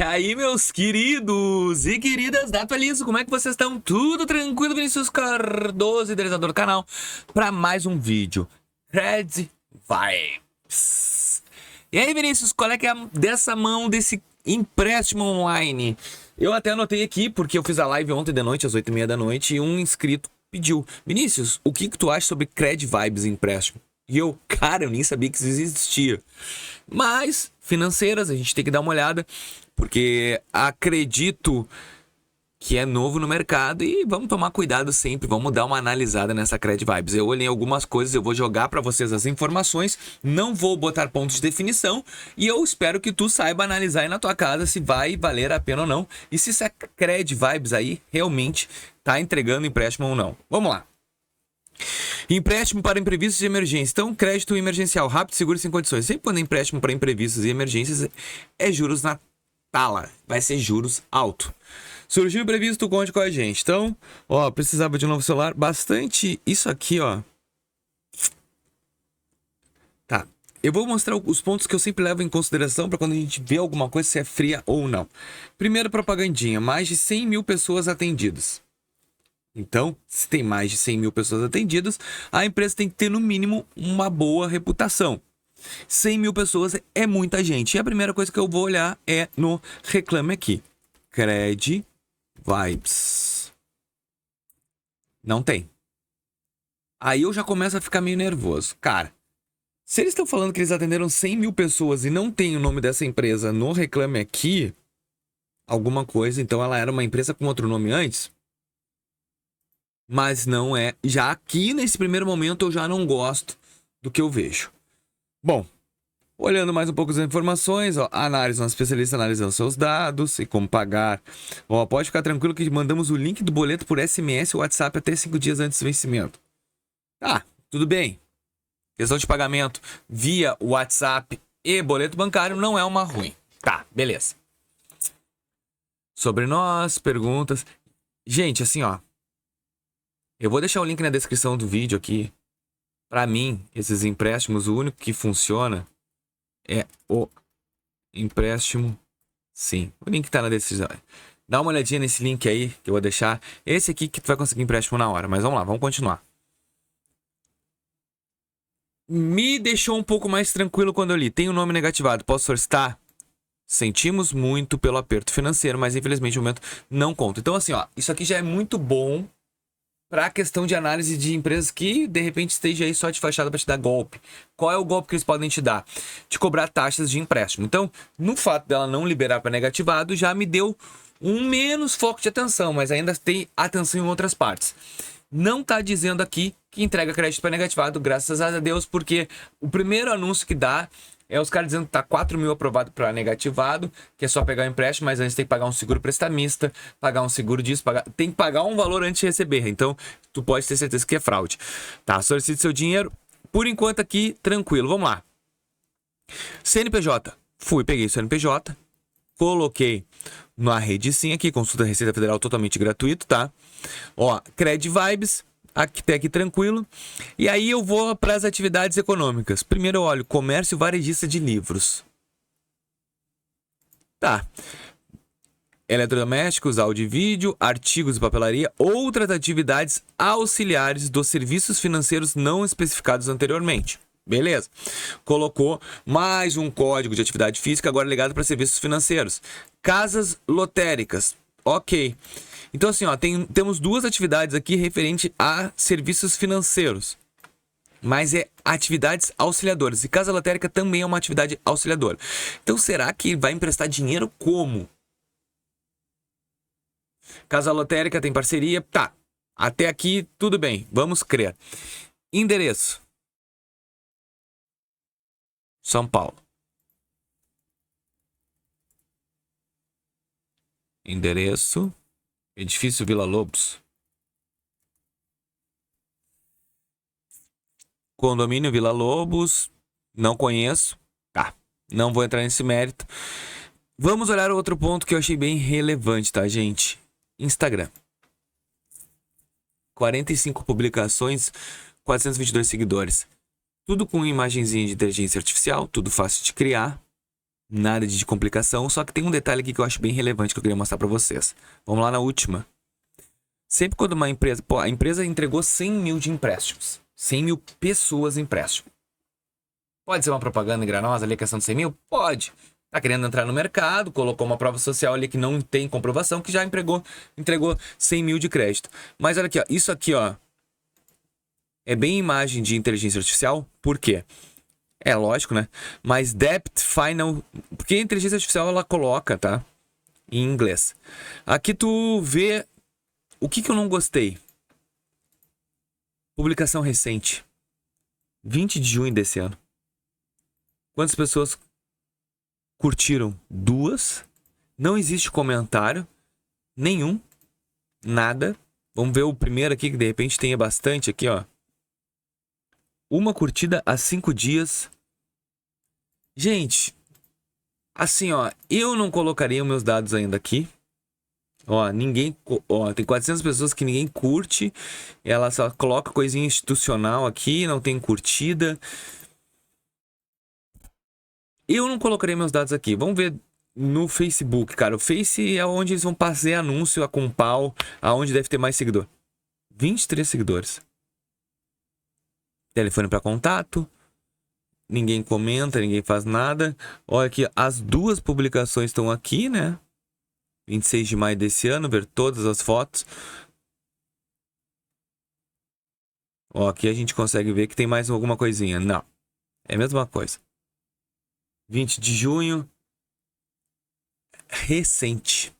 E aí, meus queridos e queridas da Atualizo, como é que vocês estão? Tudo tranquilo? Vinícius Cardoso, idealizador do canal, para mais um vídeo. Cred Vibes. E aí, Vinícius, qual é que é dessa mão desse empréstimo online? Eu até anotei aqui, porque eu fiz a live ontem de noite, às 8h30 da noite, e um inscrito pediu: Vinícius, o que tu acha sobre Cred Vibes empréstimo? E eu, cara, eu nem sabia que isso existia. Mas, financeiras, a gente tem que dar uma olhada, porque acredito que é novo no mercado e vamos tomar cuidado sempre, vamos dar uma analisada nessa Cred Vibes. Eu olhei algumas coisas, eu vou jogar para vocês as informações, não vou botar pontos de definição e eu espero que tu saiba analisar aí na tua casa se vai valer a pena ou não e se essa Cred Vibes aí realmente tá entregando empréstimo ou não. Vamos lá. Empréstimo para imprevistos e emergências. Então, crédito emergencial rápido, seguro e sem condições. Sempre quando é empréstimo para imprevistos e emergências, é juros na tala. Vai ser juros alto. Surgiu imprevisto, conte com a gente. Então, ó, precisava de um novo celular. Bastante isso aqui, ó. Tá. Eu vou mostrar os pontos que eu sempre levo em consideração para quando a gente vê alguma coisa se é fria ou não. Primeiro, propagandinha. Mais de 100 mil pessoas atendidas. Então, se tem mais de 100 mil pessoas atendidas, a empresa tem que ter, no mínimo, uma boa reputação. 100 mil pessoas é muita gente. E a primeira coisa que eu vou olhar é no Reclame Aqui. Cred Vibes. Não tem. Aí eu já começo a ficar meio nervoso. Cara, se eles estão falando que eles atenderam 100 mil pessoas e não tem o nome dessa empresa no Reclame Aqui, alguma coisa, então ela era uma empresa com outro nome antes? Mas não é. Já aqui, nesse primeiro momento, eu já não gosto do que eu vejo. Bom, olhando mais um pouco as informações, ó, análise, um especialista analisando seus dados e como pagar. Ó, pode ficar tranquilo que mandamos o link do boleto por SMS ou WhatsApp até 5 dias antes do vencimento. Tá, tudo bem. Questão de pagamento via WhatsApp e boleto bancário não é uma ruim. Tá, beleza. Sobre nós, perguntas. Gente, assim, ó. Eu vou deixar o link na descrição do vídeo aqui. Para mim, esses empréstimos, o único que funciona é o empréstimo. Sim, o link tá na descrição. Dá uma olhadinha nesse link aí que eu vou deixar. Esse aqui que tu vai conseguir empréstimo na hora. Mas vamos lá, vamos continuar. Me deixou um pouco mais tranquilo quando eu li. Tem o nome negativado, posso solicitar? Sentimos muito pelo aperto financeiro, mas infelizmente o momento não conta. Então assim, ó, isso aqui já é muito bom para a questão de análise de empresas que, de repente, esteja aí só de fachada para te dar golpe. Qual é o golpe que eles podem te dar? Te cobrar taxas de empréstimo. Então, no fato dela não liberar para negativado, já me deu um menos foco de atenção, mas ainda tem atenção em outras partes. Não está dizendo aqui que entrega crédito para negativado, graças a Deus, porque o primeiro anúncio que dá é os caras dizendo que tá 4 mil aprovado para negativado, que é só pegar o empréstimo, mas antes tem que pagar um seguro prestamista, pagar um seguro disso, tem que pagar um valor antes de receber. Então, tu pode ter certeza que é fraude. Tá, solicite seu dinheiro. Por enquanto aqui, tranquilo. Vamos lá. CNPJ. Peguei o CNPJ, coloquei na rede sim aqui, consulta Receita Federal totalmente gratuito, tá? Ó, Cred Vibes. Até aqui tranquilo. E aí eu vou para as atividades econômicas. Primeiro eu olho comércio varejista de livros. Tá. Eletrodomésticos, áudio e vídeo, artigos e papelaria, outras atividades auxiliares dos serviços financeiros não especificados anteriormente. Beleza. Colocou mais um código de atividade física agora ligado para serviços financeiros. Casas lotéricas. Ok. Então, assim, ó, temos duas atividades aqui referente a serviços financeiros. Mas é atividades auxiliadoras. E casa lotérica também é uma atividade auxiliadora. Então, será que vai emprestar dinheiro como? Casa lotérica tem parceria? Tá. Até aqui, tudo bem. Vamos crer. Endereço: São Paulo. Endereço: Edifício Vila Lobos. Condomínio Vila Lobos. Não conheço. Tá. Não vou entrar nesse mérito. Vamos olhar outro ponto que eu achei bem relevante, tá, gente? Instagram. 45 publicações, 422 seguidores. Tudo com imagenzinha de inteligência artificial, tudo fácil de criar. Nada de complicação, só que tem um detalhe aqui que eu acho bem relevante que eu queria mostrar pra vocês. Vamos lá na última. Sempre quando uma empresa... Pô, a empresa entregou 100 mil de empréstimos. 100 mil pessoas empréstimo. Pode ser uma propaganda enganosa ali, a questão de 100 mil? Pode. Tá querendo entrar no mercado, colocou uma prova social ali que não tem comprovação, que já entregou 100 mil de crédito. Mas olha aqui, ó, isso aqui, ó, é bem imagem de inteligência artificial. Por quê? É lógico, né? Mas Debt Final... Porque a inteligência artificial, ela coloca, tá? Em inglês. Aqui tu vê... O que eu não gostei? Publicação recente. 20 de junho desse ano. Quantas pessoas curtiram? 2. Não existe comentário. Nenhum. Nada. Vamos ver o primeiro aqui, que de repente tenha bastante aqui, ó. Uma curtida há 5 dias. Gente, assim, ó, eu não colocaria os meus dados ainda aqui. Ó, ninguém... Ó, tem 400 pessoas que ninguém curte. Ela só coloca coisinha institucional aqui, não tem curtida. Eu não colocaria meus dados aqui. Vamos ver no Facebook, cara. O Face é onde eles vão fazer anúncio a com pau, aonde deve ter mais seguidor. 23 seguidores. Telefone para contato. Ninguém comenta, ninguém faz nada. Olha aqui, as 2 publicações estão aqui, né? 26 de maio desse ano, ver todas as fotos. Ó, aqui a gente consegue ver que tem mais alguma coisinha. Não, é a mesma coisa. 20 de junho. Recente.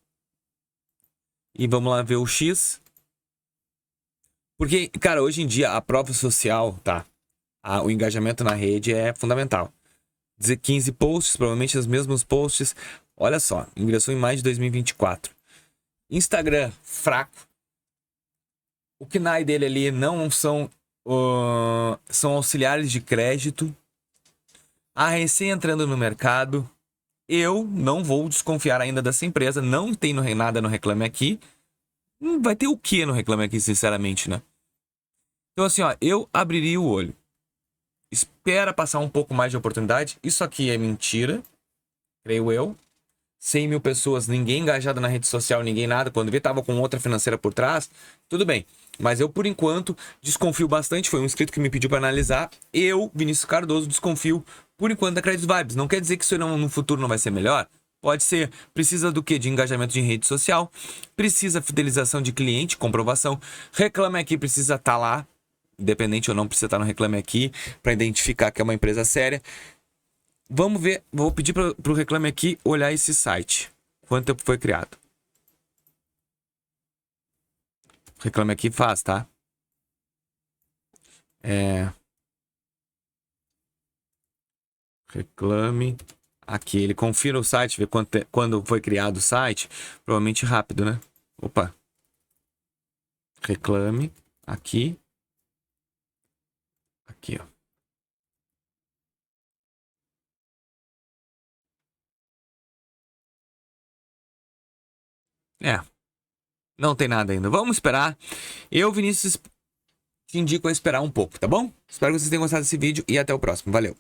E vamos lá ver o X. Porque, cara, hoje em dia a prova social, tá? O engajamento na rede é fundamental. 15 posts, provavelmente os mesmos posts. Olha só, ingressou em maio de 2024. Instagram, fraco. O KNAI dele ali não são... são auxiliares de crédito. A recém entrando no mercado. Eu não vou desconfiar ainda dessa empresa. Não tem nada no Reclame Aqui. Vai ter o que no Reclame Aqui, sinceramente, né? Então assim, ó, eu abriria o olho. Espera passar um pouco mais de oportunidade. Isso aqui é mentira, creio eu. 100 mil pessoas, ninguém engajado na rede social, ninguém nada. Quando vê, tava com outra financeira por trás. Tudo bem. Mas eu, por enquanto, desconfio bastante. Foi um inscrito que me pediu para analisar. Eu, Vinícius Cardoso, desconfio, por enquanto, da Credit Vibes. Não quer dizer que isso no futuro não vai ser melhor? Pode ser. Precisa do quê? De engajamento de rede social. Precisa fidelização de cliente, comprovação. Reclame Aqui precisa estar lá. Independente ou não, precisa estar no Reclame Aqui para identificar que é uma empresa séria. Vamos ver, vou pedir para o Reclame Aqui olhar esse site. Quanto tempo foi criado? Reclame Aqui faz, tá? Reclame Aqui. Ele confira o site, vê quando foi criado o site. Provavelmente rápido, né? Opa. Reclame Aqui. Aqui, ó. Não tem nada ainda. Vamos esperar. Eu, Vinícius, te indico a esperar um pouco, tá bom? Espero que vocês tenham gostado desse vídeo e até o próximo. Valeu!